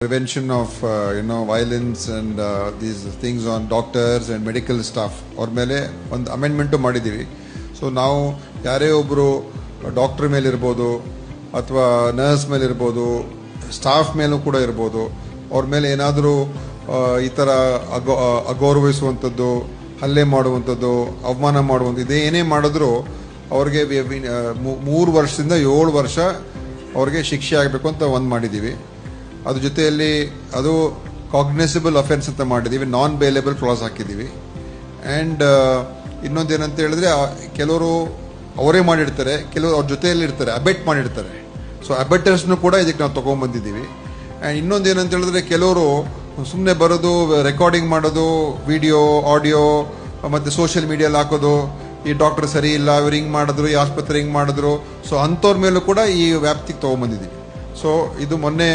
Prevention of violence and these things on doctors and medical staff ಅವ್ರ ಮೇಲೆ ಒಂದು amendment ಮಾಡಿದ್ದೀವಿ. ಸೊ ನಾವು ಯಾರೇ ಒಬ್ಬರು ಡಾಕ್ಟರ್ ಮೇಲಿರ್ಬೋದು ಅಥವಾ ನರ್ಸ್ ಮೇಲಿರ್ಬೋದು, ಸ್ಟಾಫ್ ಮೇಲೂ ಕೂಡ ಇರ್ಬೋದು, ಅವ್ರ ಮೇಲೆ ಏನಾದರೂ ಈ ಥರ ಅಗೌರವಿಸುವಂಥದ್ದು, ಹಲ್ಲೆ ಮಾಡುವಂಥದ್ದು, ಅವಮಾನ ಮಾಡುವಂಥದ್ದು ಏನೇ ಮಾಡಿದ್ರೂ ಅವ್ರಿಗೆ 3 ವರ್ಷದಿಂದ 7 ವರ್ಷ ಅವ್ರಿಗೆ ಶಿಕ್ಷೆ ಆಗಬೇಕು ಅಂತ ಒಂದು ಮಾಡಿದ್ದೀವಿ. ಅದ್ರ ಜೊತೆಯಲ್ಲಿ ಅದು ಕಾಗ್ನಿಸಿಬಲ್ ಅಫೆನ್ಸ್ ಅಂತ ಮಾಡಿದ್ದೀವಿ, ನಾನ್ ಬೇಲೇಬಲ್ ಕ್ಲಾಸ್ ಹಾಕಿದ್ದೀವಿ. ಆ್ಯಂಡ್ ಇನ್ನೊಂದೇನಂತ ಹೇಳಿದ್ರೆ, ಕೆಲವರು ಅವರೇ ಮಾಡಿರ್ತಾರೆ, ಕೆಲವರು ಅವ್ರ ಜೊತೆಯಲ್ಲಿ ಇರ್ತಾರೆ, ಅಬೆಟ್ ಮಾಡಿರ್ತಾರೆ. ಸೊ ಅಬೆಟರ್ಸ್ನು ಕೂಡ ಇದಕ್ಕೆ ನಾವು ತೊಗೊಂಡ್ಬಂದಿದ್ದೀವಿ. ಆ್ಯಂಡ್ ಇನ್ನೊಂದೇನಂತ ಹೇಳಿದ್ರೆ, ಕೆಲವರು ಸುಮ್ಮನೆ ಬರೋದು, ರೆಕಾರ್ಡಿಂಗ್ ಮಾಡೋದು, ವಿಡಿಯೋ ಆಡಿಯೋ ಮತ್ತು ಸೋಷಿಯಲ್ ಮೀಡಿಯಲ್ಲಿ ಹಾಕೋದು, ಈ ಡಾಕ್ಟರ್ ಸರಿ ಇಲ್ಲ, ಇವ್ರು ಹಿಂಗೆ ಮಾಡಿದ್ರು, ಈ ಆಸ್ಪತ್ರೆ ಹಿಂಗೆ ಮಾಡಿದ್ರು. ಸೊ ಅಂಥವ್ರ ಮೇಲೂ ಕೂಡ ಈ ವ್ಯಾಪ್ತಿಗೆ ತೊಗೊಂಬಂದಿದ್ದೀವಿ. ಸೊ ಇದು ಮೊನ್ನೆ